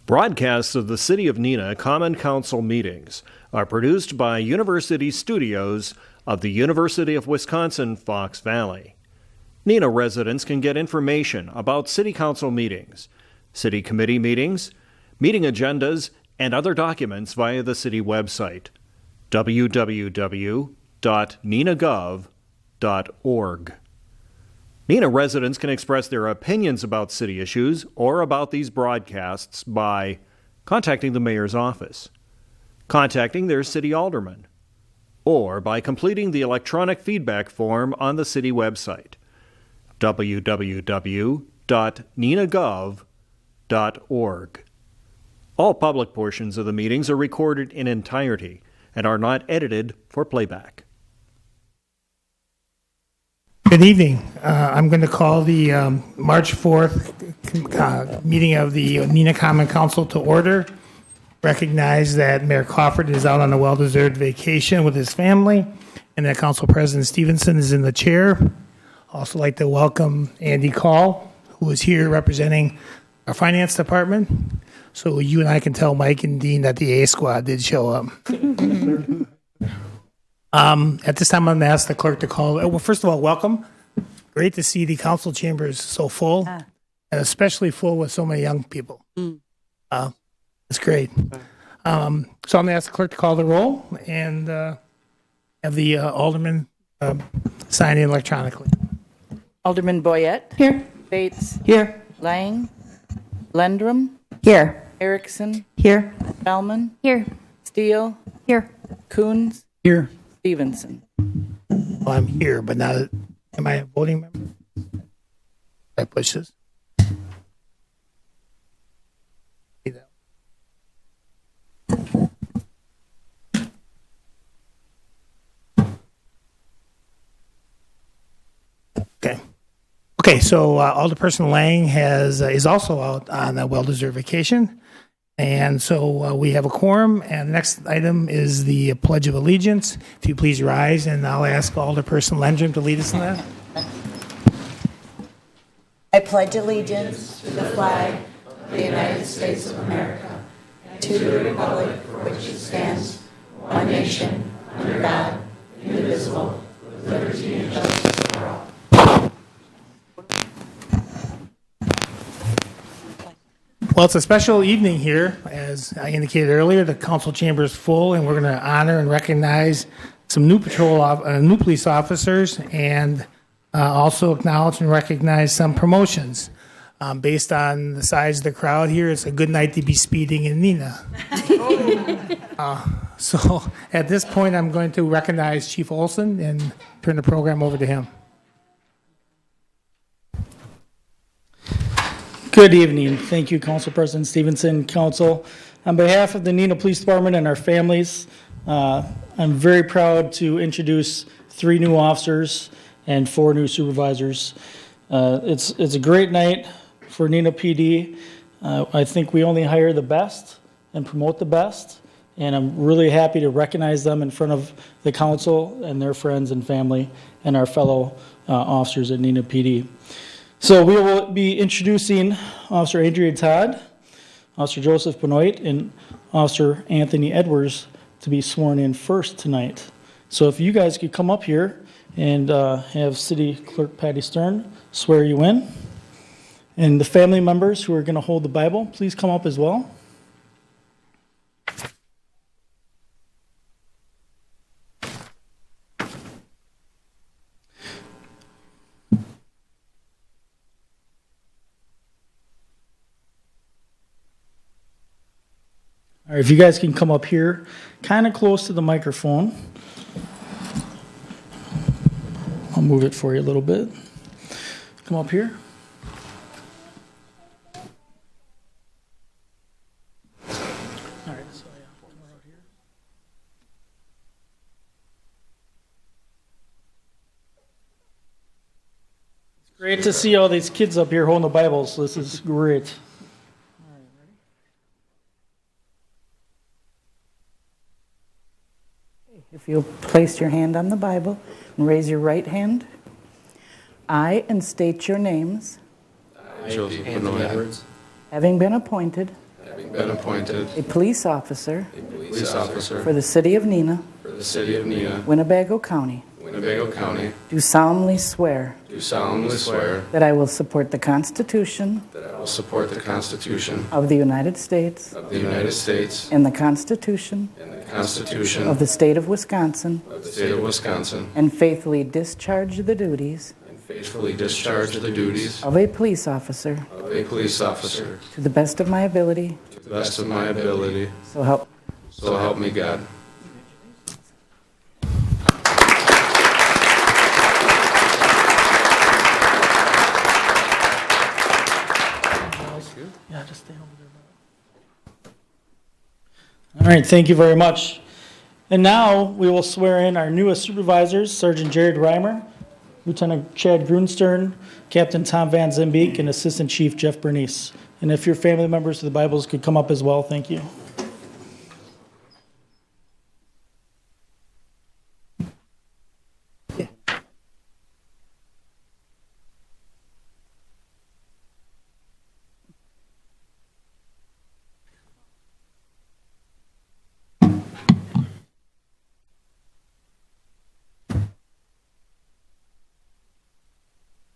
Broadcasts of the City of Neenah Common Council meetings are produced by University Studios of the University of Wisconsin-Fox Valley. Neenah residents can get information about City Council meetings, City Committee meetings, meeting agendas, and other documents via the City website, www.neenahgov.org. Neenah residents can express their opinions about city issues or about these broadcasts by contacting the mayor's office, contacting their city alderman, or by completing the electronic feedback form on the city website, www.neenahgov.org. All public portions of the meetings are recorded in entirety and are not edited for playback. Good evening. I'm going to call the March 4th meeting of the Neenah Common Council to order. Recognize that Mayor Crawford is out on a well-deserved vacation with his family, and that Council President Stevenson is in the chair. Also like to welcome Andy Call, who is here representing our finance department. So you and I can tell Mike and Dean that the A squad did show up. At this time, I'm going to ask the clerk to call. Well, first of all, welcome. Great to see the council chambers so full, and especially full with so many young people. It's great. So I'm going to ask the clerk to call the roll and have the alderman sign in electronically. Alderman Boyette. Here. Bates. Here. Lang. Lendrum. Here. Erickson. Here. Bellman. Here. Steele. Here. Coons. Here. Stevenson. Well, I'm here, but not. Am I a voting member? I push this. Okay, so Alderperson Lang is also out on a well-deserved vacation, and so we have a quorum. And the next item is the Pledge of Allegiance. If you please rise, and I'll ask Alderperson Lendrum to lead us in that. I pledge allegiance to the flag of the United States of America, and to the republic for which it stands, one nation, under God, indivisible, with liberty and justice for all. Well, it's a special evening here. As I indicated earlier, the council chamber is full, and we're going to honor and recognize some new new police officers, and also acknowledge and recognize some promotions. Based on the size of the crowd here, it's a good night to be speeding in Neenah. So at this point, I'm going to recognize Chief Olson and turn the program over to him. Good evening. Thank you, Council President Stevenson, Council. On behalf of the Neenah Police Department and our families, I'm very proud to introduce 3 new officers and 4 new supervisors. It's a great night for Neenah PD. I think we only hire the best and promote the best, and I'm really happy to recognize them in front of the council and their friends and family and our fellow officers at Neenah PD. So we will be introducing Officer Adrian Todd, Officer Joseph Benoit, and Officer Anthony Edwards to be sworn in first tonight. So if you guys could come up here and have City Clerk Patty Stern swear you in. And the family members who are going to hold the Bible, please come up as well. All right, if you guys can come up here, kind of close to the microphone. I'll move it for you a little bit. Come up here. All right, so yeah, come right here. It's great to see all these kids up here holding the Bibles. This is great. If you'll place your hand on the Bible and raise your right hand. I, and state your names, Joseph Benoit Edwards, having been appointed having been appointed a police officer police officer for the city of Neenah, for the city of Neenah, Winnebago County, Winnebago County, do solemnly swear do solemnly swear that I will support the Constitution that I will support the Constitution of the United States of the United States and the Constitution and the Constitution of the state of Wisconsin, of the state of Wisconsin, and faithfully discharge the duties and faithfully discharge the duties of a police officer of a police officer to the best of my ability, to the best of my ability, so help me God. Yeah, just stay over there. All right, thank you very much. And now we will swear in our newest supervisors, Sergeant Jared Reimer, Lieutenant Chad Grunstern, Captain Tom Van Zimbeek, and Assistant Chief Jeff Bernice. And if your family members of the Bibles could come up as well, thank you.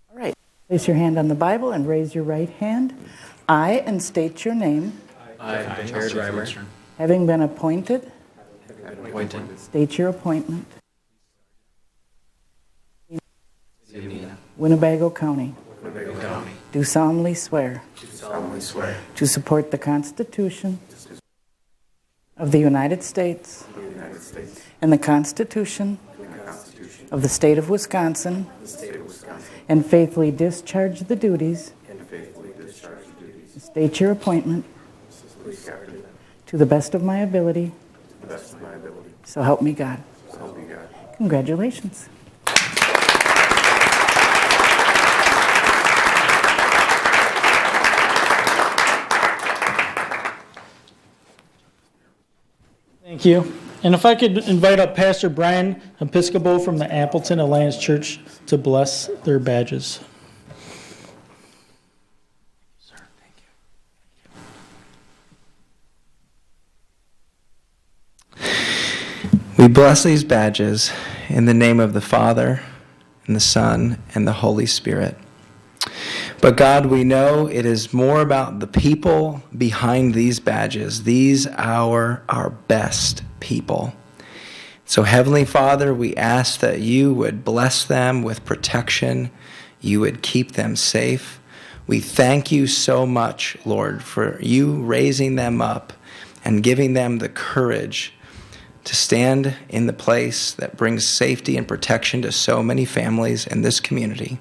All right. Place your hand on the Bible and raise your right hand. I, and state your name, I, Jared Reimer, having been appointed, appointed state your appointment, City of Neenah, Winnebago County, Winnebago County, do solemnly swear do solemnly swear to support the Constitution of the United States to the United States and the Constitution and the Constitution of the state of Wisconsin, of the state of Wisconsin, and faithfully discharge the duties, and faithfully discharge the duties state your appointment of police captain to the best of my ability, to the best of my ability. so help me God. So help me God. Congratulations. Thank you. And if I could invite up Pastor Brian Episcopo from the Appleton Alliance Church to bless their badges. Sir, thank you. We bless these badges in the name of the Father, and the Son, and the Holy Spirit. But God, we know it is more about the people behind these badges. These are our best people. So Heavenly Father, we ask that you would bless them with protection. You would keep them safe. We thank you so much, Lord, for you raising them up and giving them the courage to stand in the place that brings safety and protection to so many families in this community.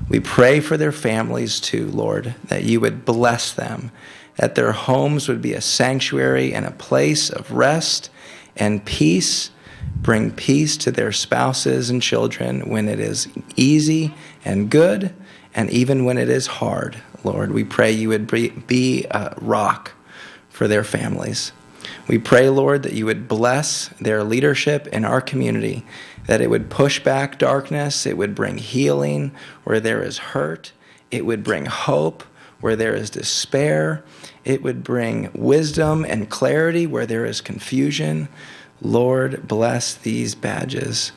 We pray for their families too, Lord, that you would bless them, that their homes would be a sanctuary and a place of rest and peace. Bring peace to their spouses and children when it is easy and good, and even when it is hard. Lord, we pray you would be a rock for their families. We pray, Lord, that you would bless their leadership in our community, that it would push back darkness, it would bring healing where there is hurt, it would bring hope where there is despair, it would bring wisdom and clarity where there is confusion. Lord, bless these badges.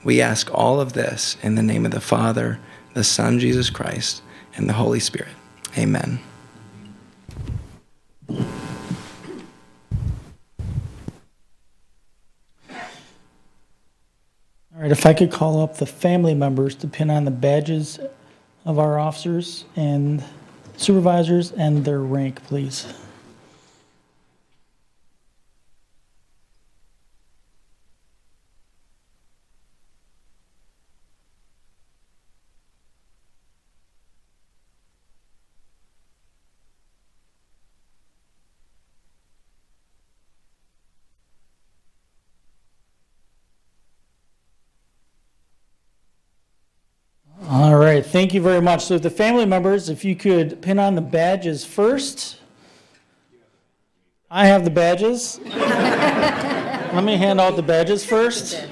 We ask all of this in the name of the Father, the Son, Jesus Christ, and the Holy Spirit. Amen. All right, if I could call up the family members to pin on the badges of our officers and supervisors and their rank, please. All right, thank you very much. So the family members, if you could pin on the badges first. I have the badges. Let me hand out the badges first.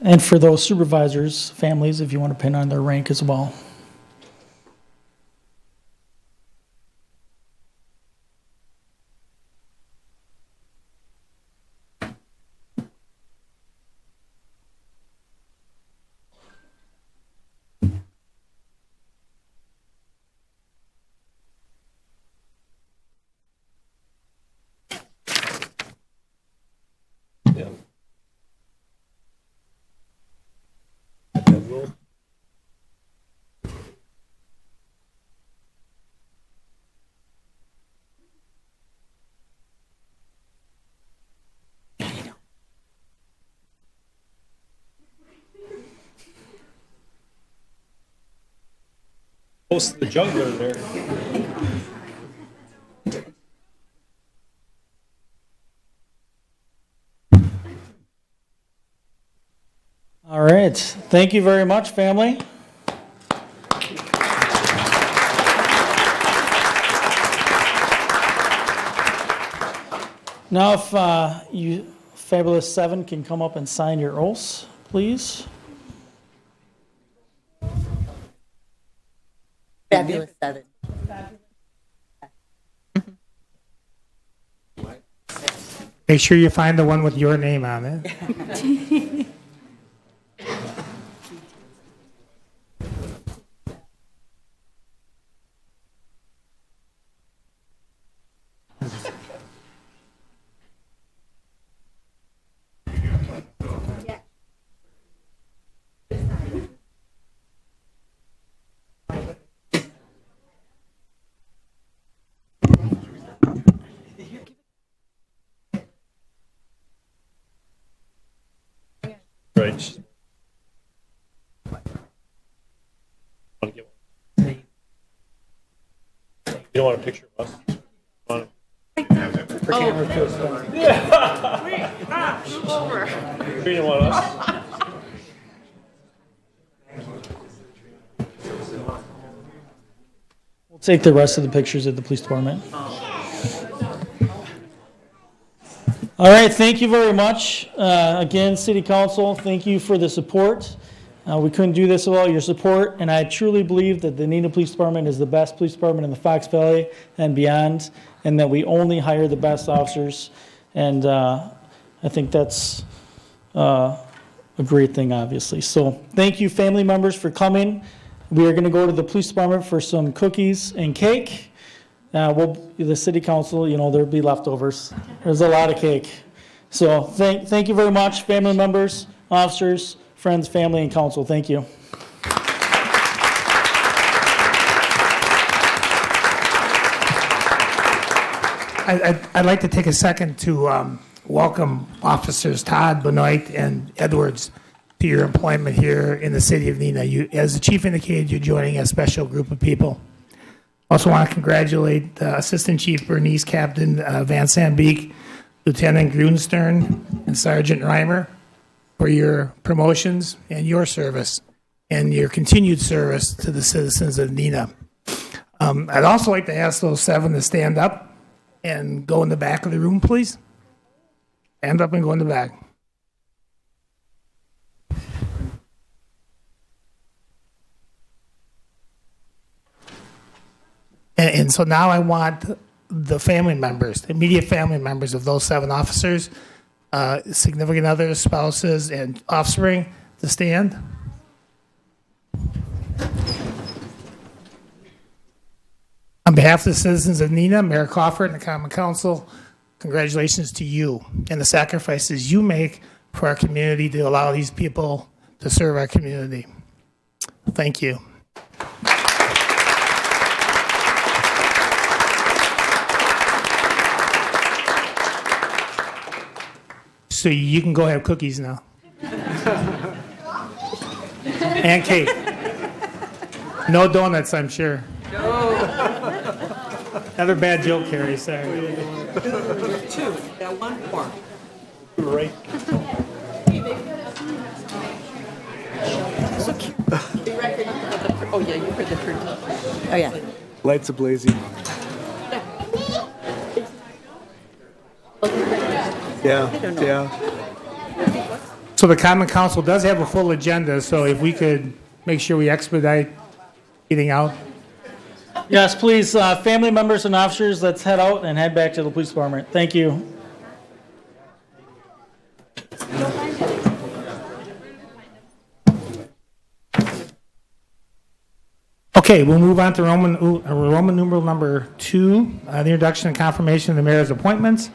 And for those supervisors' families, if you want to pin on their rank as well. Most of the juggler there. All right. Thank you very much, family. Now, if you fabulous seven can come up and sign your oaths, please. Fabulous seven. Make sure you find the one with your name on it. Right. You don't want a picture of us? Want You don't want us? We'll take the rest of the pictures at the police department. All right, thank you very much. Again, City Council, thank you for the support. We couldn't do this without your support, and I truly believe that the Neenah Police Department is the best police department in the Fox Valley and beyond, and that we only hire the best officers. And I think that's a great thing, obviously. So thank you, family members, for coming. We are going to go to the police department for some cookies and cake. The city council, there'll be leftovers. There's a lot of cake. So thank you very much, family members, officers, friends, family, and council. Thank you. I'd like to take a second to welcome Officers Todd, Benoit, and Edwards to your employment here in the city of Neenah. As the chief indicated, you're joining a special group of people. Also want to congratulate Assistant Chief Bernice, Captain Van Sandbeek, Lieutenant Grunstern, and Sergeant Reimer for your promotions and your service and your continued service to the citizens of Neenah. I'd also like to ask those seven to stand up and go in the back of the room, please. Stand up and go in the back. And so now I want the family members, the immediate family members of those seven officers, significant others, spouses, and offspring to stand. On behalf of the citizens of Neenah, Mayor Crawford, and the Common Council, congratulations to you and the sacrifices you make for our community to allow these people to serve our community. Thank you. So you can go have cookies now. And cake. No donuts, I'm sure. No. Another bad joke, Carrie, sorry. Two, got one more. Right. So cute. Oh, yeah, you heard the pretty. Oh, yeah. Lights are blazing. Yeah, yeah. So the Common Council does have a full agenda, so if we could make sure we expedite getting out. Yes, please, family members and officers, let's head out and head back to the police department. Thank you. Okay, we'll move on to Roman numeral number 2, the introduction and confirmation of the mayor's appointments.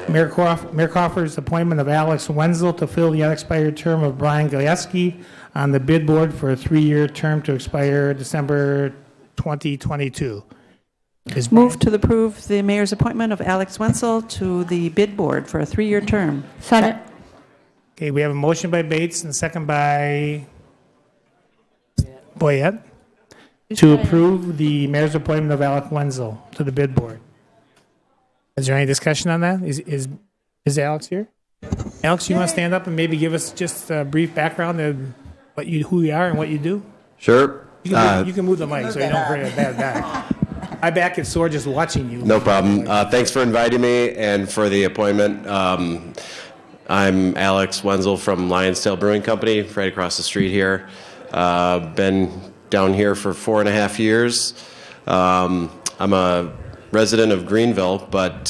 Mayor Crawford's appointment of Alex Wenzel to fill the unexpired term of Brian Gajewski on the bid board for a 3-year term to expire December 2022. Move to approve the mayor's appointment of Alex Wenzel to the bid board for a 3-year term. Second. Okay, we have a motion by Bates and a second by Boyette to approve the mayor's appointment of Alex Wenzel to the bid board. Is there any discussion on that? Is Alex here? Alex, you want to stand up and maybe give us just a brief background of who you are and what you do? Sure. You can move the mic so you don't bring a bad back. My back is sore just watching you. No problem. Thanks for inviting me and for the appointment. I'm Alex Wenzel from Lion's Tail Brewing Company, right across the street here. Been down here for 4.5 years. I'm a resident of Greenville, but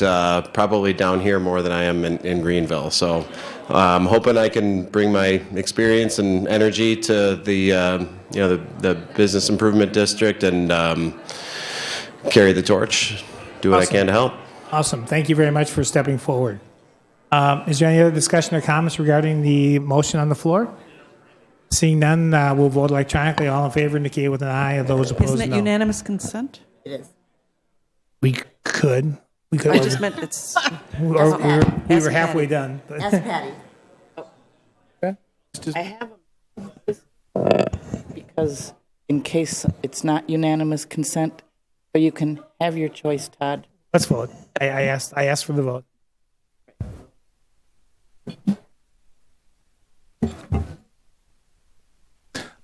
probably down here more than I am in Greenville. So I'm hoping I can bring my experience and energy to the business improvement district and carry the torch, do what I can to help. Awesome. Thank you very much for stepping forward. Is there any other discussion or comments regarding the motion on the floor? Seeing none, we'll vote electronically. All in favor indicate with an eye. Those opposed, Isn't it no. unanimous consent? It is. We could. I just meant it's, We were halfway done. but- Ask Patty. I have because in case it's not unanimous consent, but you can have your choice, Todd. Let's vote. I asked for the vote.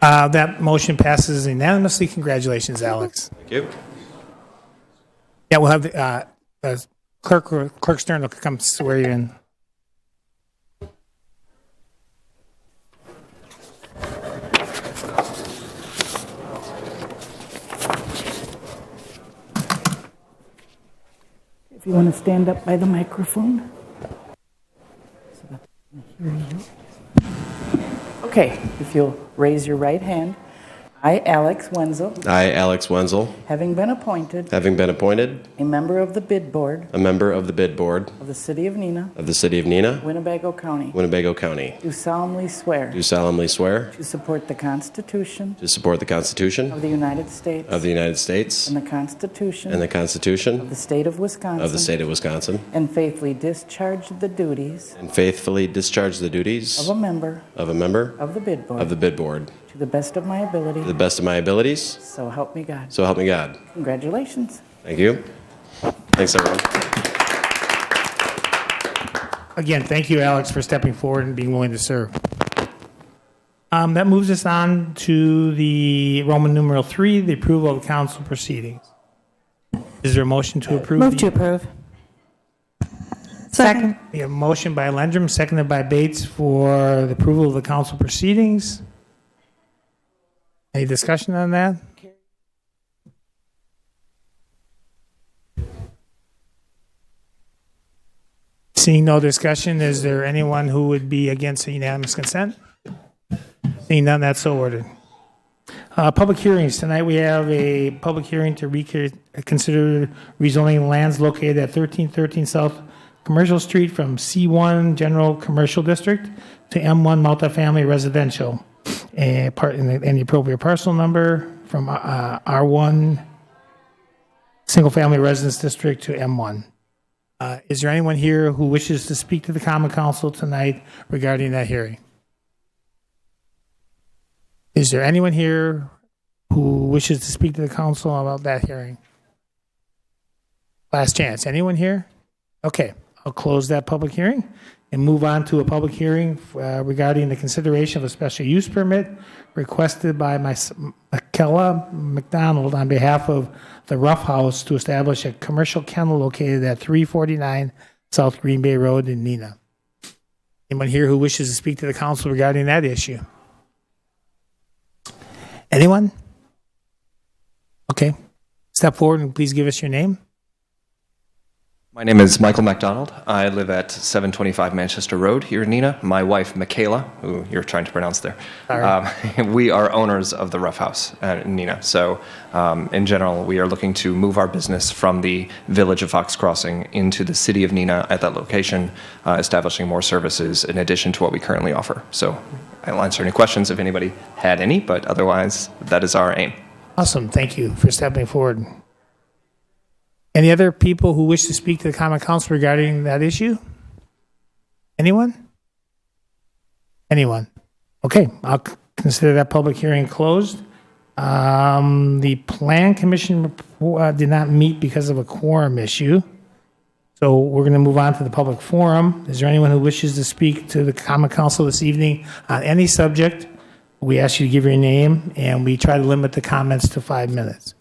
That motion passes unanimously. Congratulations, Alex. Thank you. Yeah, we'll have the Clerk Stern will come swear you in. If you want to stand up by the microphone. Okay, if you'll raise your right hand. I, Alex Wenzel, I, Alex Wenzel, having been appointed having been appointed a member of the bid board a member of the bid board of the City of Neenah, of the City of Neenah, Winnebago County, Winnebago County, do solemnly swear do solemnly swear to support the Constitution to support the Constitution of the United States of the United States and the Constitution and the of Constitution the State of Wisconsin, of the State of Wisconsin, and faithfully discharge the duties and faithfully discharge the duties of a member of a member of the bid board of the bid board to the best of my ability. to the best of my abilities, So help me God. so help me God. Congratulations. Thank you. Thanks, everyone. Again, thank you, Alex, for stepping forward and being willing to serve. That moves us on to the Roman numeral 3, the approval of council proceedings. Is there a motion to approve? move to approve. Second. We have a motion by Lendrum, seconded by Bates for the approval of the council proceedings. Any discussion on that? Seeing no discussion, is there anyone who would be against a unanimous consent? Seeing none, that's so ordered. Public hearings. Tonight we have a public hearing to consider rezoning lands located at 1313 South Commercial Street from C1 General Commercial District to M1 Multifamily Residential. And the appropriate parcel number from R1 Single Family Residence District to M1. Is there anyone here who wishes to speak to the Common Council tonight regarding that hearing? Is there anyone here who wishes to speak to the council about that hearing? Last chance. Anyone here? Okay, I'll close that public hearing and move on to a public hearing regarding the consideration of a special use permit requested by Michaela McDonald on behalf of the Rough House to establish a commercial kennel located at 349 South Green Bay Road in Neenah. Anyone here who wishes to speak to the council regarding that issue? Anyone? Okay. Step forward and please give us your name. My name is Michael MacDonald. I live at 725 Manchester Road here in Neenah. My wife, Michaela, who you're trying to pronounce there, we are owners of the Rough House in Neenah. So in general, we are looking to move our business from the village of Fox Crossing into the city of Neenah at that location, establishing more services in addition to what we currently offer. So I'll answer any questions if anybody had any, but otherwise, that is our aim. Awesome. Thank you for stepping forward. Any other people who wish to speak to the Common Council regarding that issue? Anyone? Anyone? Okay, I'll consider that public hearing closed. The Plan Commission did not meet because of a quorum issue. So we're going to move on to the public forum. Is there anyone who wishes to speak to the Common Council this evening on any subject? We ask you to give your name, and we try to limit the comments to 5 minutes.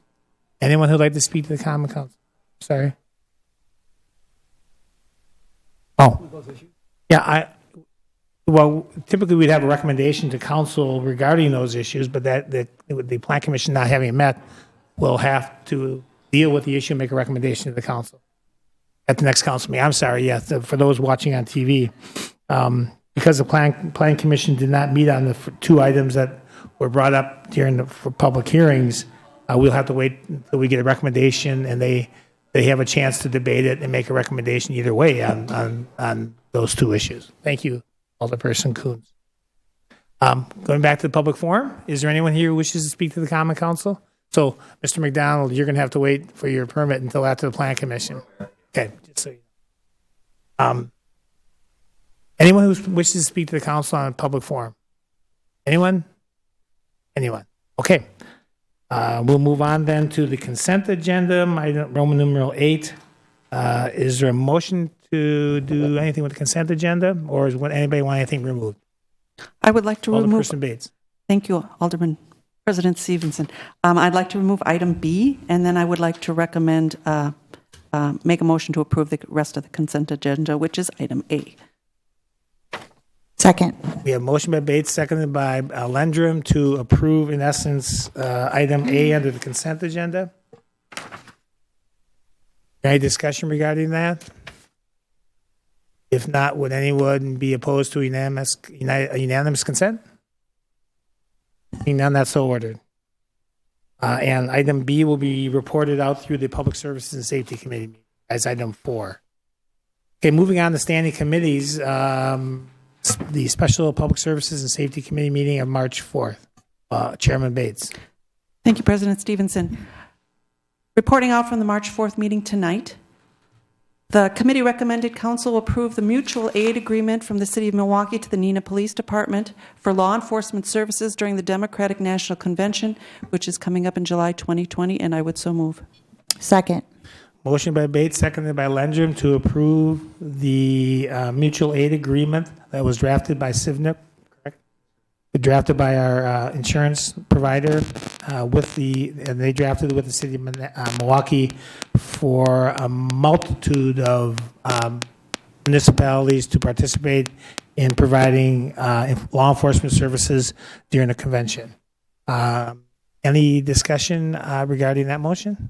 Anyone who'd like to speak to the Common Council? Sorry. Oh. Yeah, well, typically we'd have a recommendation to council regarding those issues, but the Plan Commission not having met will have to deal with the issue and make a recommendation to the council at the next council meeting. I'm sorry, yes, for those watching on TV. Because the Plan Commission did not meet on the two items that were brought up during the public hearings, we'll have to wait until we get a recommendation and they have a chance to debate it and make a recommendation either way on those two issues. Thank you, Alderperson Coons. Going back to the public forum, is there anyone here who wishes to speak to the Common Council? So, Mr. McDonald, you're going to have to wait for your permit until after the Plan Commission. Okay, just so you know. Anyone who wishes to speak to the council on a public forum? Anyone? Anyone? Okay. We'll move on then to the consent agenda, Roman numeral 8. Is there a motion to do anything with the consent agenda, or does anybody want anything removed? I would like to remove. Alderperson Bates. Thank you, Alderman President Stevenson. I'd like to remove item B, and then I would like to recommend, make a motion to approve the rest of the consent agenda, which is item A. Second. We have motion by Bates, seconded by Lendrum to approve, in essence, item A under the consent agenda. Any discussion regarding that? If not, would anyone be opposed to unanimous consent? Seeing none, that's so ordered. And item B will be reported out through the Public Services and Safety Committee as item 4. Okay, moving on to standing committees. The Special Public Services and Safety Committee meeting of March 4th. Chairman Bates. Thank you, President Stevenson. Reporting out from the March 4th meeting tonight, the committee recommended council approve the mutual aid agreement from the City of Milwaukee to the Neenah Police Department for law enforcement services during the Democratic National Convention, which is coming up in July 2020, and I would so move. Second. Motion by Bates, seconded by Lendrum to approve the mutual aid agreement that was drafted by CIVNIP, correct? Drafted by our insurance provider and they drafted it with the City of Milwaukee for a multitude of municipalities to participate in providing law enforcement services during the convention. Any discussion regarding that motion?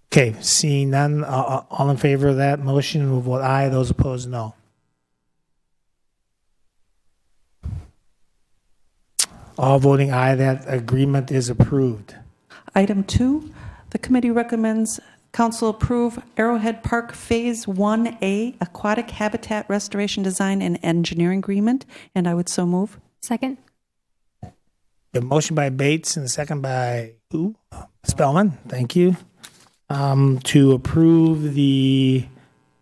Okay, seeing none, all in favor of that motion will vote aye. Those opposed, no. All voting aye, that agreement is approved. Item 2, the committee recommends council approve Arrowhead Park Phase 1A Aquatic Habitat Restoration Design and Engineering Agreement, and I would so move. Second. The motion by Bates and the second by who? Spellman, thank you. To approve the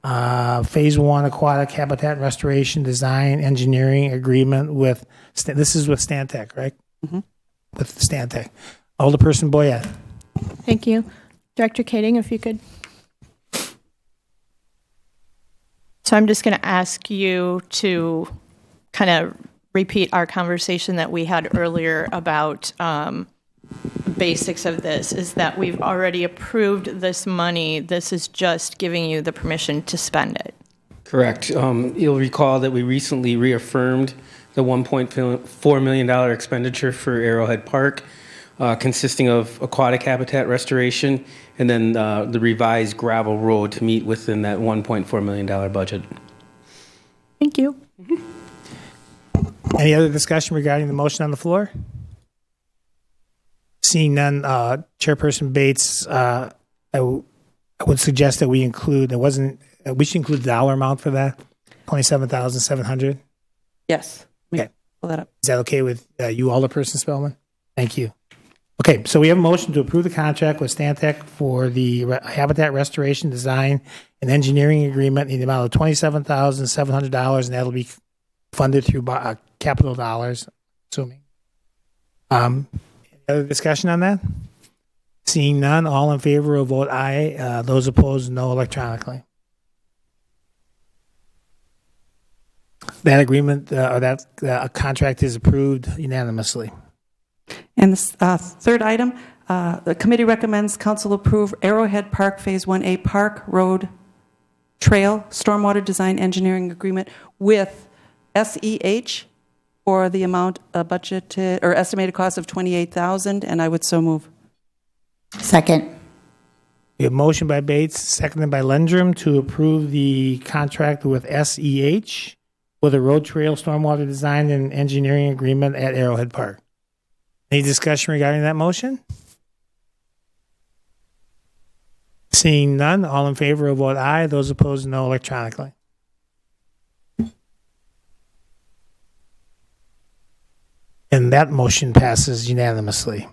Phase 1 Aquatic Habitat Restoration Design Engineering Agreement with, this is with Stantec, right? Mm-hmm. With Stantec. Alderperson Boyette. Thank you. Director Kading, if you could. So I'm just going to ask you to kind of repeat our conversation that we had earlier about the basics of this is that we've already approved this money. This is just giving you the permission to spend it. Correct. You'll recall that we recently reaffirmed the $1.4 million expenditure for Arrowhead Park, consisting of aquatic habitat restoration and then the revised gravel road to meet within that $1.4 million budget. Thank you. Any other discussion regarding the motion on the floor? Seeing none, Chairperson Bates, I would suggest that we include, we should include the dollar amount for that, $27,700. Yes. Okay. Pull that up. Is that okay with you, Alderperson Spellman? Thank you. Okay, so we have a motion to approve the contract with Stantec for the habitat restoration, design, and engineering agreement in the amount of $27,700, and that'll be funded through capital dollars, assuming. Any other discussion on that? Seeing none, all in favor will vote aye. Those opposed, no electronically. That agreement or that contract is approved unanimously. And the third item, the committee recommends council approve Arrowhead Park Phase 1A Park Road Trail Stormwater Design Engineering Agreement with SEH for the amount budgeted or estimated cost of $28,000, and I would so move. Second. We have motion by Bates, seconded by Lendrum to approve the contract with SEH for the road trail stormwater design and engineering agreement at Arrowhead Park. Any discussion regarding that motion? Seeing none, all in favor will vote aye. Those opposed, no electronically. And that motion passes unanimously.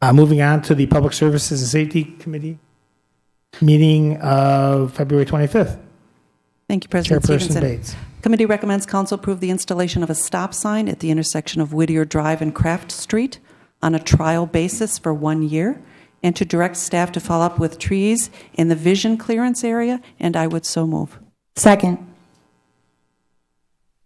Moving on to the Public Services and Safety Committee meeting of February 25th. Thank you, President Chairperson Stevenson. Bates. Committee recommends council approve the installation of a stop sign at the intersection of Whittier Drive and Craft Street on a trial basis for 1 year, and to direct staff to follow up with trees in the vision clearance area, and I would so move. Second.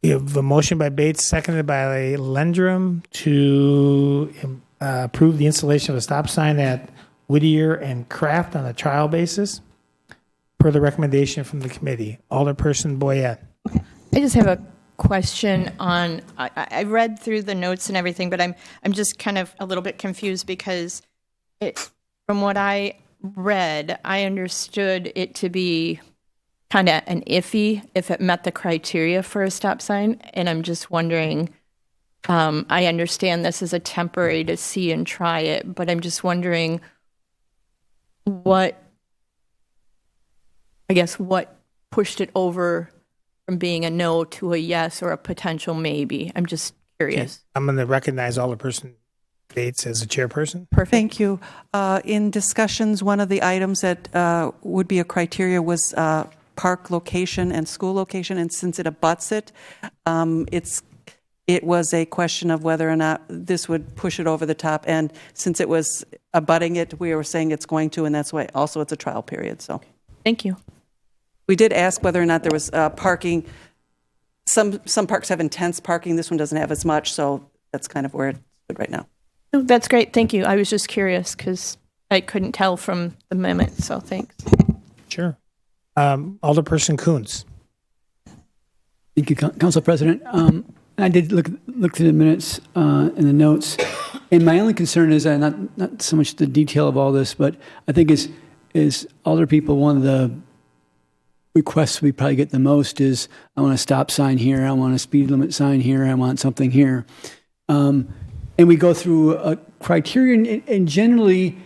We have a motion by Bates, seconded by Lendrum to approve the installation of a stop sign at Whittier and Craft on a trial basis per the recommendation from the committee. Alderperson Boyette. I just have a question on, I read through the notes and everything, but I'm just kind of a little bit confused because from what I read, I understood it to be kind of an iffy if it met the criteria for a stop sign. And I'm just wondering, I understand this is a temporary to see and try it, but I'm just wondering what pushed it over from being a no to a yes or a potential maybe. I'm just curious. I'm going to recognize Alderperson Bates as a chairperson. Perfect. Thank you. In discussions, one of the items that would be a criteria was park location and school location, and since it abuts it, it was a question of whether or not this would push it over the top, and since it was abutting it, we were saying it's going to, and that's why also it's a trial period. So, thank you. We did ask whether or not there was parking. Some parks have intense parking. This one doesn't have as much, so that's kind of where it's at right now. No, that's great. Thank you. I was just curious because I couldn't tell from the minute, so thanks. Sure. Alderperson Coons. Thank you, Council President. I did look through the minutes and the notes, and my only concern is not so much the detail of all this, but I think is older people, one of the requests we probably get the most is, I want a stop sign here, I want a speed limit sign here, I want something here. And we go through a criterion, and generally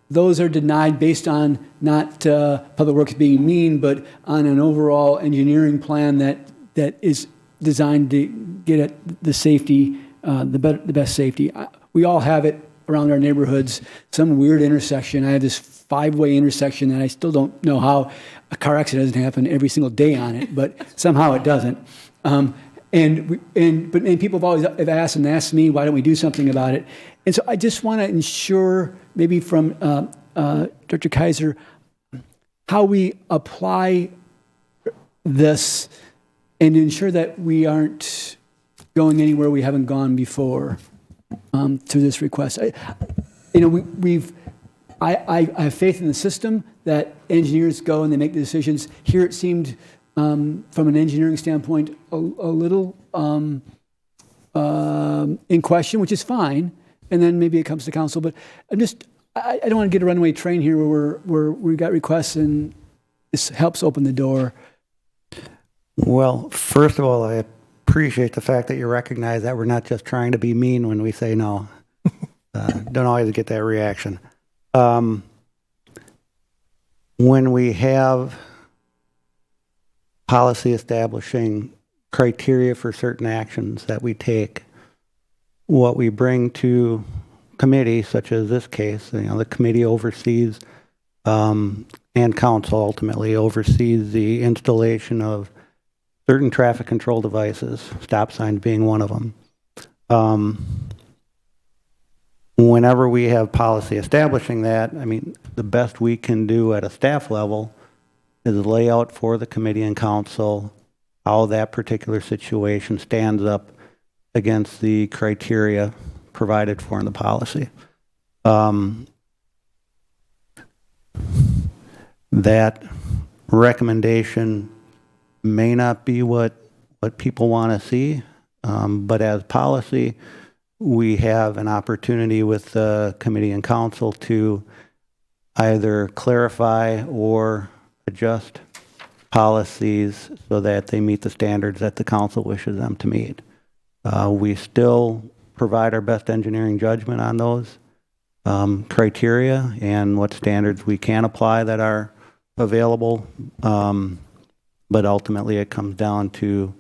those are denied based on not Public Works being mean, but on an overall engineering plan that is designed to get at the safety, the best safety. We all have it around our neighborhoods, some weird intersection. I have this 5-way intersection that I still don't know how a car accident doesn't happen every single day on it, but somehow it doesn't. And people have always asked me, why don't we do something about it? And so I just want to ensure, maybe from Dr. Kaiser, how we apply this and ensure that we aren't going anywhere we haven't gone before. through this request. I have faith in the system that engineers go and they make the decisions. Here it seemed, from an engineering standpoint, a little in question, which is fine. And then maybe it comes to council. But I don't want to get a runaway train here where we got requests and this helps open the door. Well, first of all, I appreciate the fact that you recognize that we're not just trying to be mean when we say no. Don't always get that reaction. When we have policy establishing criteria for certain actions that we take, what we bring to committee, such as this case, the committee oversees, and council ultimately oversees the installation of certain traffic control devices, stop signs being one of them. Whenever we have policy establishing that, the best we can do at a staff level is lay out for the committee and council how that particular situation stands up against the criteria provided for in the policy. That recommendation may not be what people want to see, but as policy, we have an opportunity with the committee and council to either clarify or adjust policies so that they meet the standards that the council wishes them to meet. We still provide our best engineering judgment on those criteria and what standards we can apply that are available, but ultimately it comes down to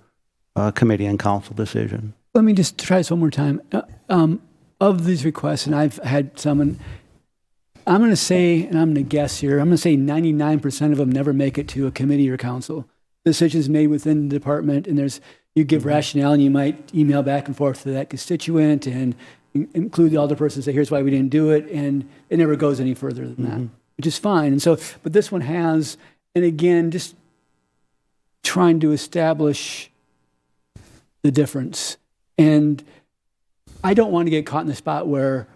a committee and council decision. Let me just try this one more time. Of these requests, and I've had some, and I'm going to say, and I'm going to guess here, I'm going to say 99% of them never make it to a committee or council. Decisions made within the department, and you give rationale, and you might email back and forth to that constituent and include the alderperson and say, here's why we didn't do it, and it never goes any further than that, which is fine. And so, but this one has, and again, just trying to establish the difference. And I don't want to get caught in the spot where,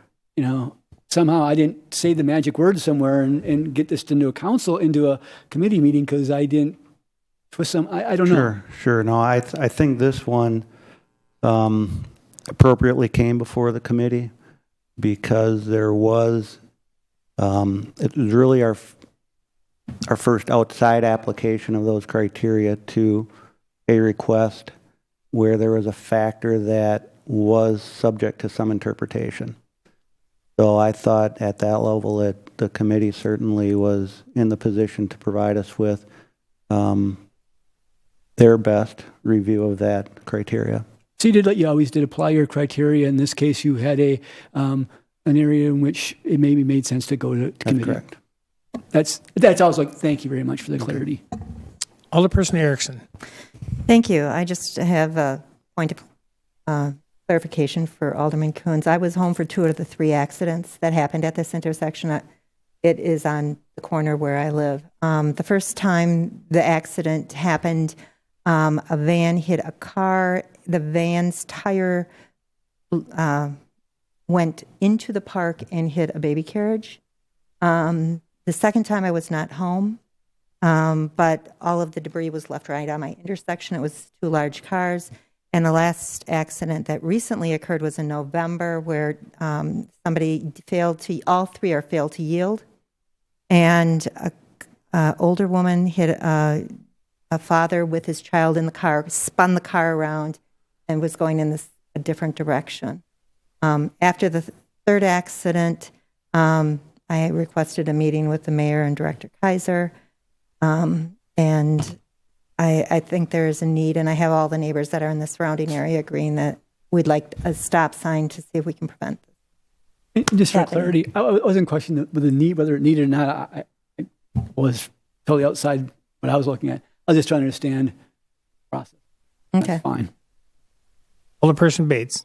somehow I didn't say the magic word somewhere and get this into a committee meeting because I didn't twist some, I don't know. Sure. No, I think this one appropriately came before the committee because there was, it was really our first outside application of those criteria to a request where there was a factor that was subject to some interpretation. So I thought at that level that the committee certainly was in the position to provide us with their best review of that criteria. So you always did apply your criteria. In this case, you had an area in which it maybe made sense to go to committee. That's correct. That's also, thank you very much for the clarity. Alderperson Erickson. Thank you. I just have a point of clarification for Alderman Coons. I was home for 2 of the 3 accidents that happened at this intersection. It is on the corner where I live. The first time the accident happened, a van hit a car. The van's tire went into the park and hit a baby carriage. The second time I was not home. But all of the debris was left right on my intersection. It was 2 large cars. And the last accident that recently occurred was in November where somebody all 3 failed to yield. And an older woman hit a father with his child in the car, spun the car around, and was going in a different direction. After the third accident, I requested a meeting with the mayor and Director Kaiser. And I think there is a need, and I have all the neighbors that are in the surrounding area agreeing that we'd like a stop sign to see if we can prevent this. Just for clarity, I wasn't questioning whether it needed or not. I was totally outside what I was looking at. I was just trying to understand the process. Okay. That's fine. Alderperson Bates.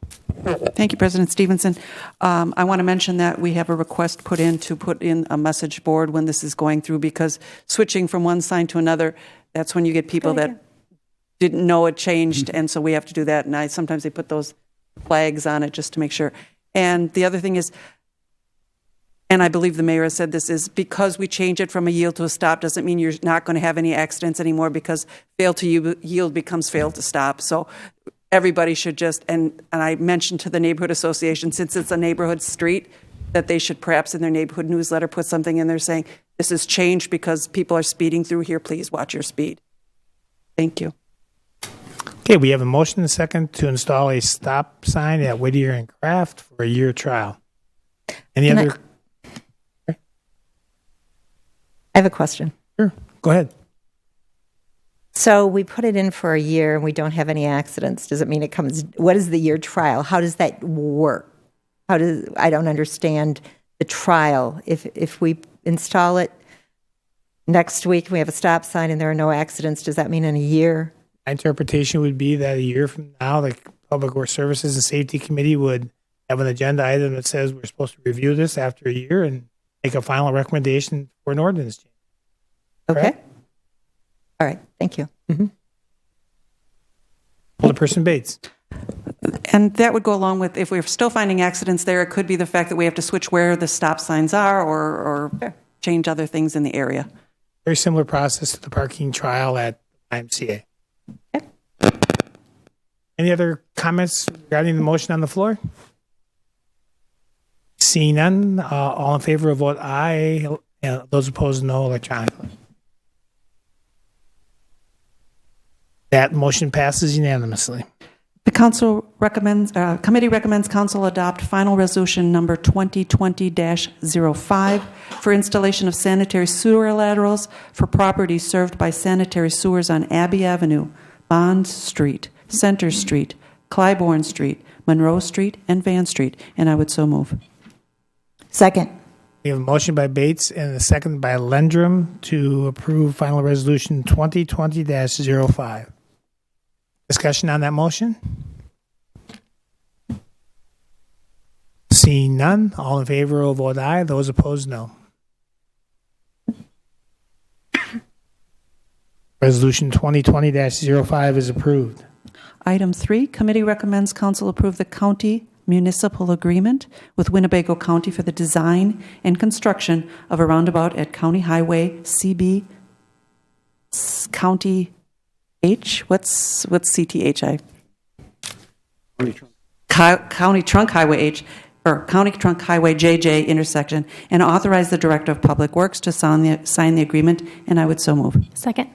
Thank you, President Stevenson. I want to mention that we have a request put in a message board when this is going through, because switching from one sign to another, that's when you get people that didn't know it changed, and so we have to do that. And sometimes they put those flags on it just to make sure. And the other thing is, and I believe the mayor has said this, is because we change it from a yield to a stop doesn't mean you're not going to have any accidents anymore, because fail to yield becomes fail to stop. So everybody should just, and I mentioned to the neighborhood association, since it's a neighborhood street, that they should perhaps in their neighborhood newsletter put something in there saying, this has changed because people are speeding through here. Please watch your speed. Thank you. Okay, we have a motion and a second to install a stop sign at Whittier and Craft for a year trial. Any other? I have a question. Sure, go ahead. So we put it in for a year and we don't have any accidents. Does it mean it comes? What is the year trial? How does that work? I don't understand the trial. If we install it next week, we have a stop sign and there are no accidents, does that mean in a year? My interpretation would be that a year from now, the Public Works Services and Safety Committee would have an agenda item that says we're supposed to review this after a year and make a final recommendation for an ordinance change. Okay. Correct? All right. Thank you. Alderperson Bates. And that would go along with, if we're still finding accidents there, it could be the fact that we have to switch where the stop signs are or change other things in the area. Very similar process to the parking trial at IMCA. Okay. Any other comments regarding the motion on the floor? Seeing none, all in favor of vote aye. Those opposed, no, electronically. That motion passes unanimously. The committee recommends council adopt final resolution number 2020-05 for installation of sanitary sewer laterals for properties served by sanitary sewers on Abbey Avenue, Bond Street, Center Street, Clybourne Street, Monroe Street, and Van Street. And I would so move. Second. We have a motion by Bates and a second by Lendrum to approve final resolution 2020-05. Discussion on that motion? Seeing none, all in favor will vote aye. Those opposed, no. Resolution 2020-05 is approved. Item 3, committee recommends council approve the county municipal agreement with Winnebago County for the design and construction of a roundabout at County Highway CB County H. What's CTHI? County Trunk Highway H, or County Trunk Highway JJ intersection, and authorize the Director of Public Works to sign the agreement, and I would so move. Second.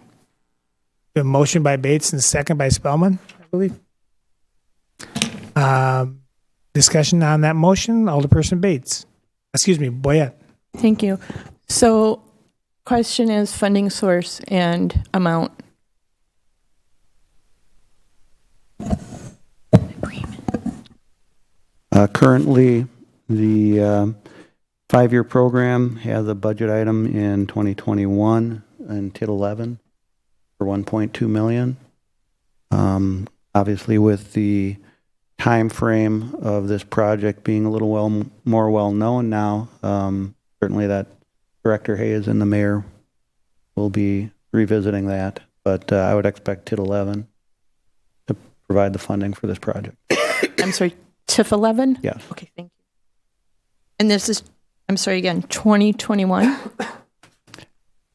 A motion by Bates and a second by Spellman, I believe. Discussion on that motion, Alderperson Bates. Excuse me, Boyette. Thank you. So, question is funding source and amount. Currently, the 5-year program has a budget item in 2021 and TID 11 for $1.2 million. Obviously, with the time frame of this project being a little more well known now, certainly that Director Hayes and the mayor will be revisiting that. But I would expect TID 11 to provide the funding for this project. I'm sorry, TIF 11? Yes. Okay, thank you. And this is, I'm sorry again, 2021?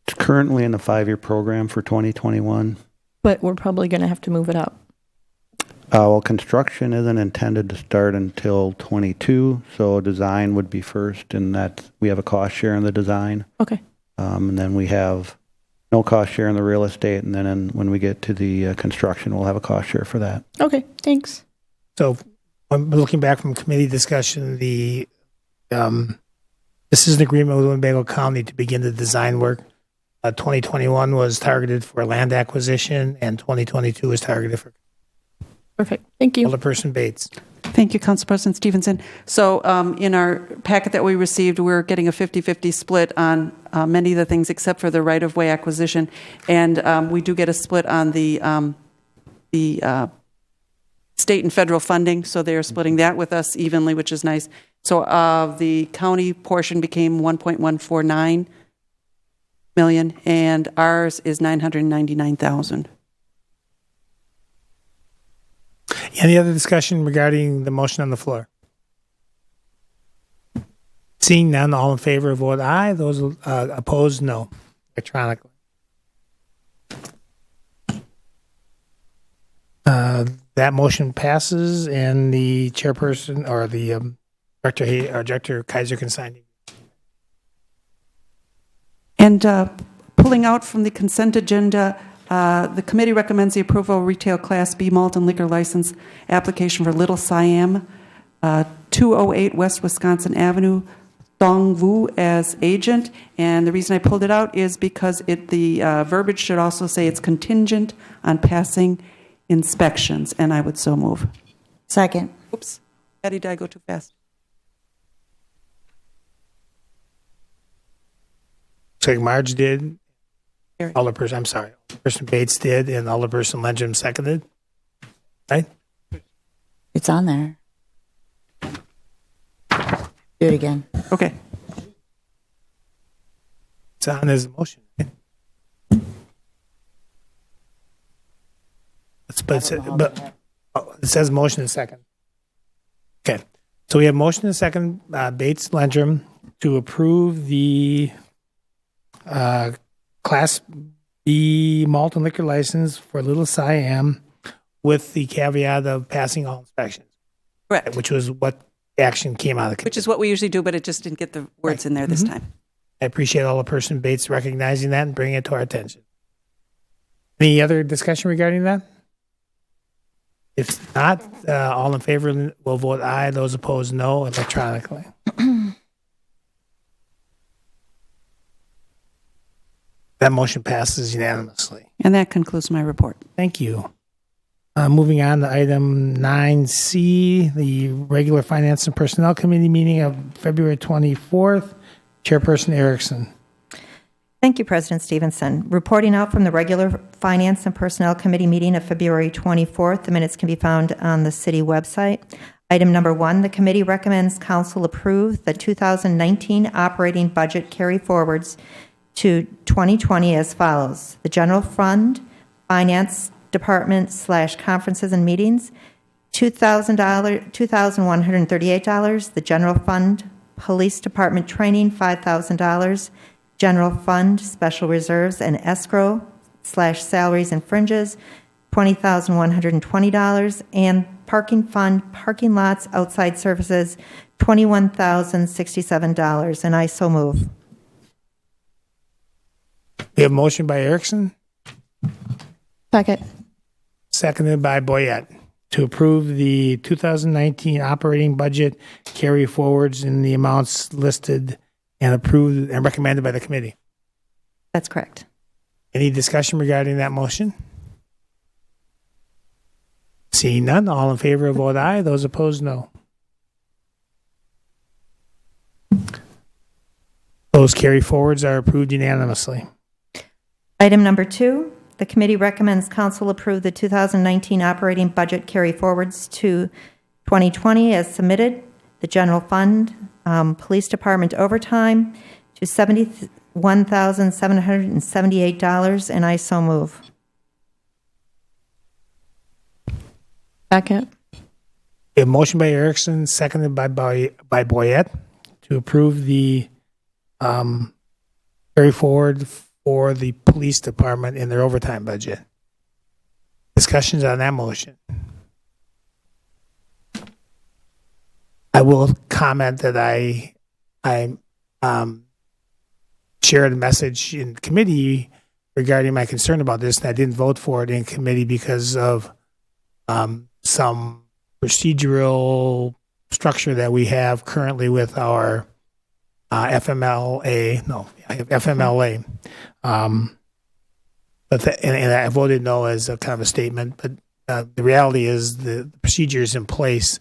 It's currently in the 5-year program for 2021. But we're probably going to have to move it up. Well, construction isn't intended to start until 22, so design would be first, and that we have a cost share in the design. Okay. And then we have no cost share in the real estate, and then when we get to the construction, we'll have a cost share for that. Okay, thanks. So, I'm looking back from committee discussion. This is an agreement with Winnebago County to begin the design work. 2021 was targeted for land acquisition, and 2022 was targeted for. Perfect. Thank you. Alderperson Bates. Thank you, Council President Stevenson. So in our packet that we received, we're getting a 50-50 split on many of the things except for the right-of-way acquisition. And we do get a split on the state and federal funding, so they're splitting that with us evenly, which is nice. So the county portion became $1.149 million, and ours is $999,000. Any other discussion regarding the motion on the floor? Seeing none, all in favor, vote aye. Those opposed, no. Electronically. That motion passes, and the chairperson or the Director Kaiser can sign. And pulling out from the consent agenda, the committee recommends the approval of retail Class B malt and liquor license application for Little Siam, 208 West Wisconsin Avenue, Dongvu as agent. And the reason I pulled it out is because the verbiage should also say it's contingent on passing inspections, and I would so move. Second. Oops. Patty, did I go too fast? So Marge did. Alderperson Bates did, and Alderperson Lenjum seconded. Right? It's on there. Do it again. Okay. It's on as a motion. It says motion and second. Okay. So we have motion and second, Bates Lenjum, to approve the Class B malt and liquor license for Little Siam with the caveat of passing all inspections. Correct. Which was what action came out of the committee. Which is what we usually do, but it just didn't get the words in there this time. I appreciate Alderperson Bates recognizing that and bringing it to our attention. Any other discussion regarding that? If not, all in favor will vote aye. Those opposed, no, electronically. That motion passes unanimously. And that concludes my report. Thank you. Moving on to item 9C, the regular Finance and Personnel Committee meeting of February 24th. Chairperson Erickson. Thank you, President Stevenson. Reporting out from the regular Finance and Personnel Committee meeting of February 24th. The minutes can be found on the city website. Item number 1, the committee recommends council approve the 2019 operating budget carry forwards to 2020 as follows. The General Fund, Finance Department / conferences and meetings, $2,138. The General Fund, Police Department training, $5,000. General Fund, Special Reserves and Escrow / salaries and fringes, $20,120. And Parking Fund, parking lots, outside services, $21,067. And I so move. We have a motion by Erickson. Second. Seconded by Boyette to approve the 2019 operating budget carry forwards in the amounts listed and approved and recommended by the committee. That's correct. Any discussion regarding that motion? Seeing none, all in favor vote aye. Those opposed, no. Those carry forwards are approved unanimously. Item number 2, the committee recommends council approve the 2019 operating budget carry forwards to 2020 as submitted. The General Fund, Police Department overtime to $71,778, and I so move. Second. We have a motion by Erickson, seconded by Boyette to approve the carry forward for the police department in their overtime budget. Discussions on that motion. I will comment that I shared a message in committee regarding my concern about this, and I didn't vote for it in committee because of some procedural structure that we have currently with our FMLA. And I voted no as a kind of a statement, but the reality is the procedure is in place,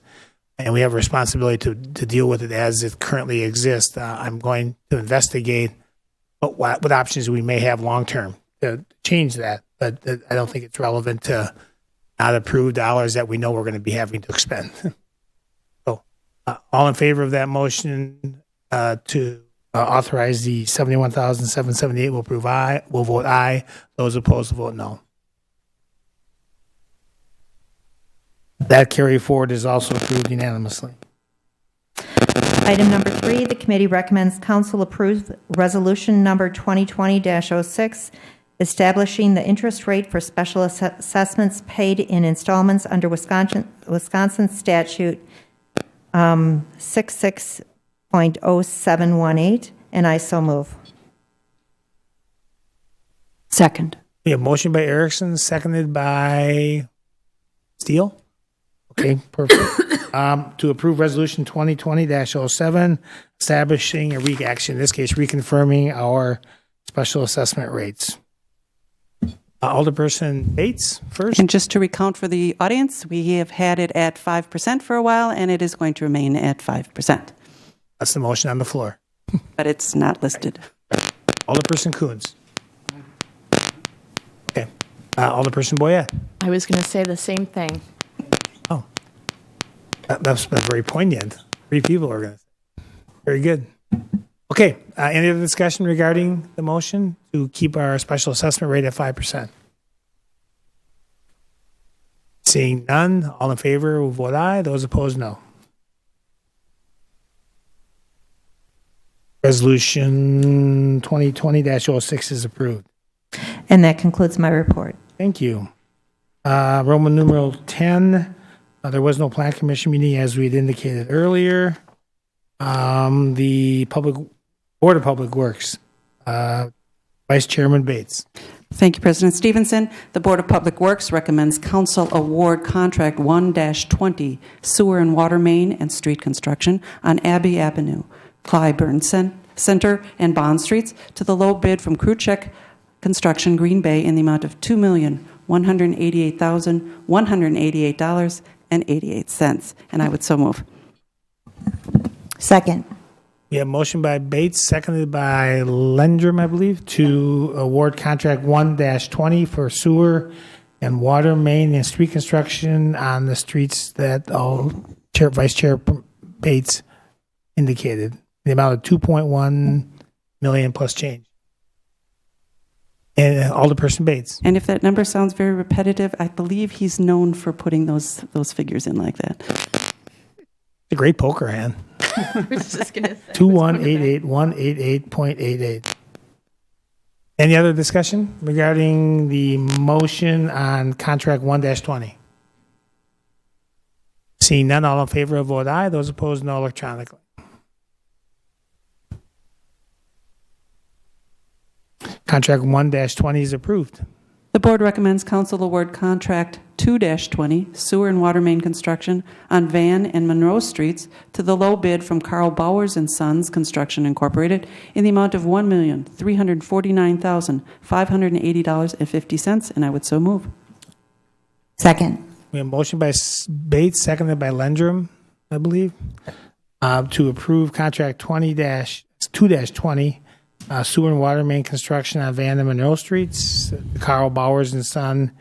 and we have a responsibility to deal with it as it currently exists. I'm going to investigate what options we may have long term to change that, but I don't think it's relevant to not approve dollars that we know we're going to be having to expend. So, all in favor of that motion to authorize the $71,778 will approve aye. Will vote aye. Those opposed will vote no. That carry forward is also approved unanimously. Item number 3, the committee recommends council approve resolution number 2020-06, establishing the interest rate for special assessments paid in installments under Wisconsin statute 66.0718, and I so move. Second. We have motion by Erickson, seconded by Steele. Okay, perfect. To approve resolution 2020-07, establishing a in this case, reconfirming our special assessment rates. Alderperson Bates first. And just to recount for the audience, we have had it at 5% for a while, and it is going to remain at 5%. That's the motion on the floor. But it's not listed. Alderperson Coons. Okay. Alderperson Boyette. I was going to say the same thing. Oh. That's very poignant. 3 people are going to say. Very good. Okay. Any other discussion regarding the motion to keep our special assessment rate at 5%? Seeing none, all in favor will vote aye. Those opposed, no. Resolution 2020-06 is approved. And that concludes my report. Thank you. Roman numeral 10. There was no plan commission meeting as we had indicated earlier. The Board of Public Works, Vice Chairman Bates. Thank you, President Stevenson. The Board of Public Works recommends council award contract 1-20 sewer and water main and street construction on Abbey Avenue, Clyburn Center, and Bond Streets to the low bid from Kruchek Construction, Green Bay, in the amount of $2,188,188.88. And I would so move. Second. We have motion by Bates, seconded by Lendrum, I believe, to award contract 1-20 for sewer and water main and street construction on the streets that Vice Chair Bates indicated. The amount of $2.1 million plus change. And Alderperson Bates. And if that number sounds very repetitive, I believe he's known for putting those figures in like that. A great poker hand. I was just going to say. 2188188.88. Any other discussion regarding the motion on contract 1-20? Seeing none, all in favor of vote aye. Those opposed, no electronically. Contract 1-20 is approved. The board recommends council award contract 2-20 sewer and water main construction on Van and Monroe Streets to the low bid from Carl Bowers and Sons Construction Incorporated in the amount of $1,349,580.50, and I would so move. Second. We have a motion by Bates, seconded by Lendrum, I believe, to approve contract 2-20 sewer and water main construction on Van and Monroe Streets, Carl Bowers and Son,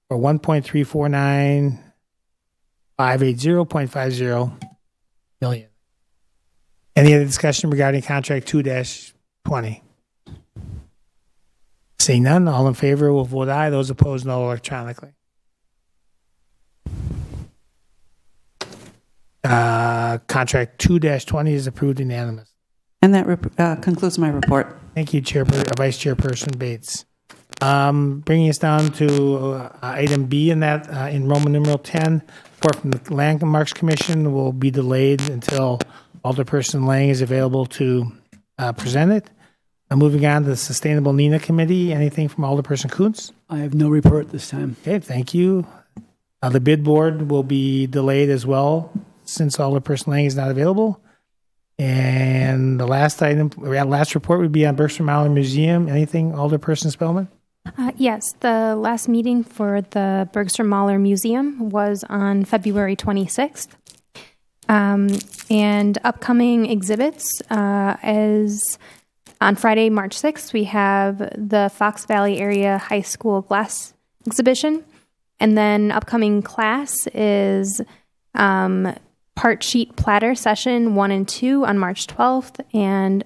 for $1,349,580.50 million. Any other discussion regarding contract 2-20? Seeing none, all in favor will vote aye. Those opposed, no electronically. Contract 2-20 is approved unanimous. And that concludes my report. Thank you, Vice Chairperson Bates. Bringing us down to item B in that, in Roman numeral 10, report from the Landmarks Commission will be delayed until Alderperson Lang is available to present it. Moving on to the Sustainable Neenah Committee, anything from Alderperson Kuntz? I have no report this time. Okay, thank you. The bid board will be delayed as well since Alderperson Lang is not available. And the last report would be on Bergstrom Mahler Museum. Anything, Alderperson Spellman? Yes, the last meeting for the Bergstrom Mahler Museum was on February 26th. And upcoming exhibits is on Friday, March 6th, we have the Fox Valley Area High School Glass Exhibition. And then upcoming class is Part Sheet Platter Session 1 and 2 on March 12th and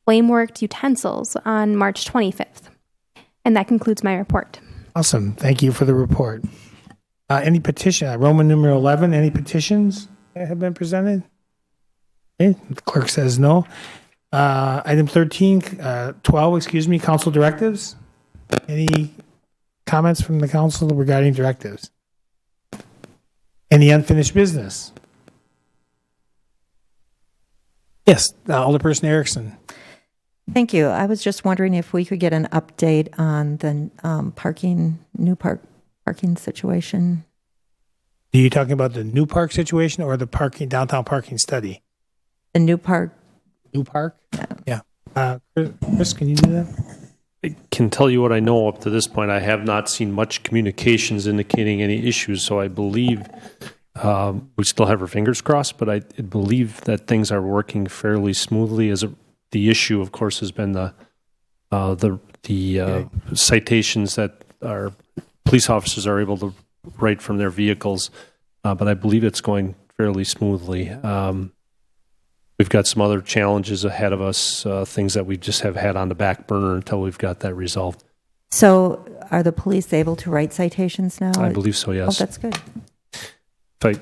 Flameworked Utensils on March 25th. And that concludes my report. Awesome. Thank you for the report. Any petition, Roman numeral 11, any petitions that have been presented? Okay, the clerk says no. Item 12, excuse me, council directives. Any comments from the council regarding directives? Any unfinished business? Yes, Alderperson Erickson. Thank you. I was just wondering if we could get an update on the parking situation. Are you talking about the new park situation or the downtown parking study? The new park. New park? Yeah. Chris, can you do that? I can tell you what I know up to this point. I have not seen much communications indicating any issues, so I believe we still have our fingers crossed, but I believe that things are working fairly smoothly. The issue, of course, has been the citations that our police officers are able to write from their vehicles, but I believe it's going fairly smoothly. We've got some other challenges ahead of us, things that we just have had on the back burner until we've got that resolved. So are the police able to write citations now? I believe so, yes. Oh, that's good.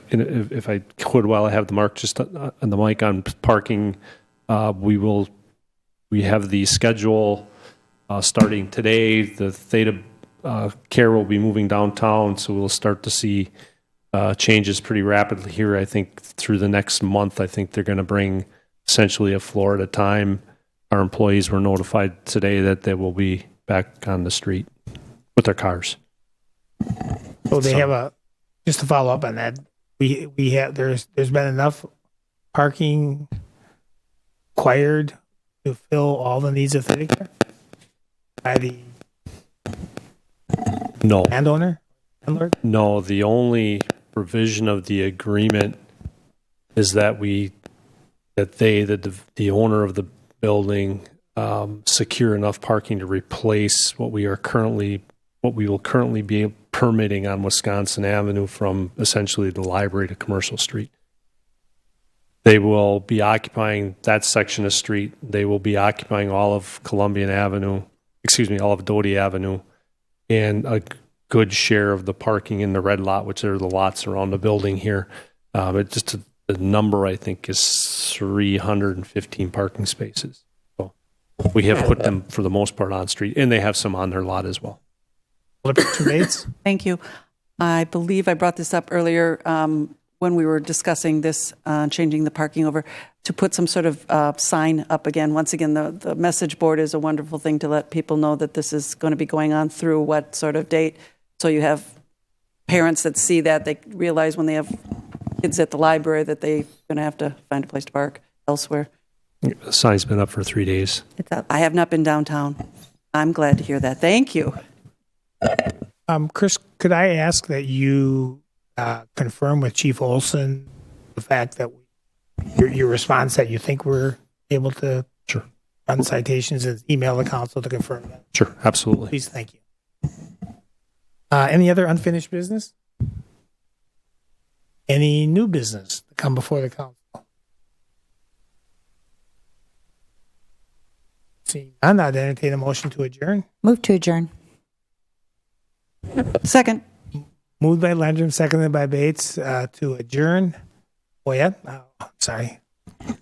If I could, while I have the mark just on the mic on parking, we have the schedule starting today. The Theta Care will be moving downtown, so we'll start to see changes pretty rapidly here. I think through the next month, I think they're going to bring essentially a floor at a time. Our employees were notified today that they will be back on the street with their cars. So they have just to follow up on that, we have there's been enough parking required to fill all the needs of Theta Care by the landowner? Landlord? No, the only provision of the agreement is that the owner of the building secure enough parking to replace what we will currently be permitting on Wisconsin Avenue from essentially the library to Commercial Street. They will be occupying that section of street. They will be occupying all of all of Doty Avenue, and a good share of the parking in the red lot, which are the lots around the building here. The number, I think, is 315 parking spaces. So we have put them, for the most part, on street, and they have some on their lot as well. Thank you. I believe I brought this up earlier when we were discussing this, changing the parking over, to put some sort of sign up again. Once again, the message board is a wonderful thing to let people know that this is going to be going on through what sort of date. So you have parents that see that, they realize when they have kids at the library that they're going to have to find a place to park elsewhere. The sign's been up for 3 days. It's up. I have not been downtown. I'm glad to hear that. Thank you. Chris, could I ask that you confirm with Chief Olson the fact that your response that you think we're able to run citations and email the council to confirm that? Sure, absolutely. Please, thank you. Any other unfinished business? Any new business to come before the council? Seeing none, I'd entertain a motion to adjourn. Move to adjourn. Second. Moved by Landrum, seconded by Bates to adjourn. Boyette? Sorry.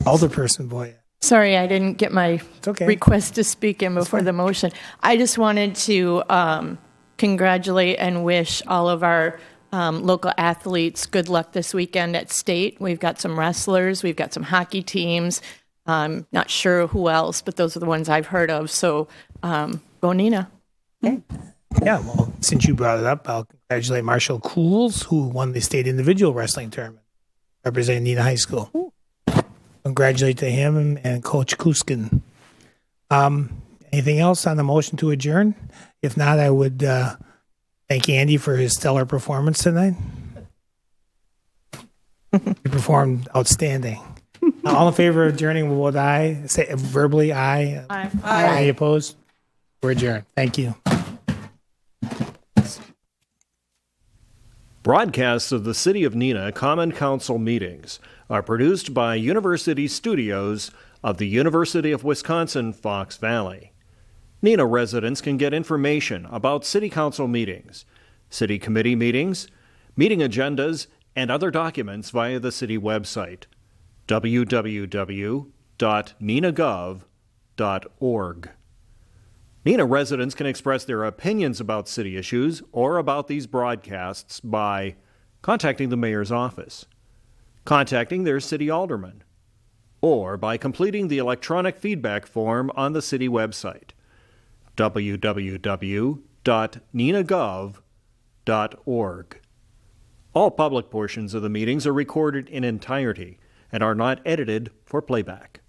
Alderperson Boyette. Sorry, I didn't get my okay. request to speak in before the motion. I just wanted to congratulate and wish all of our local athletes good luck this weekend at state. We've got some wrestlers, we've got some hockey teams. I'm not sure who else, but those are the ones I've heard of. So go Neenah. Okay. Yeah, well, since you brought it up, I'll congratulate Marshall Cools, who won the state individual wrestling tournament, representing Neenah High School. Ooh. Congratulate to him and Coach Kuskin. Anything else on the motion to adjourn? If not, I would thank Andy for his stellar performance tonight. He performed outstanding. All in favor of adjourning, will vote aye. Say verbally aye. Aye. Any opposed? We're adjourned. Thank you. Broadcasts of the City of Neenah Common Council meetings are produced by University Studios of the University of Wisconsin, Fox Valley. Neenah residents can get information about City Council meetings, City Committee meetings, meeting agendas, and other documents via the City website. www.neenahgov.org. Neenah residents can express their opinions about city issues or about these broadcasts by contacting the mayor's office, contacting their city alderman, or by completing the electronic feedback form on the city website, www.neenahgov.org. All public portions of the meetings are recorded in entirety and are not edited for playback.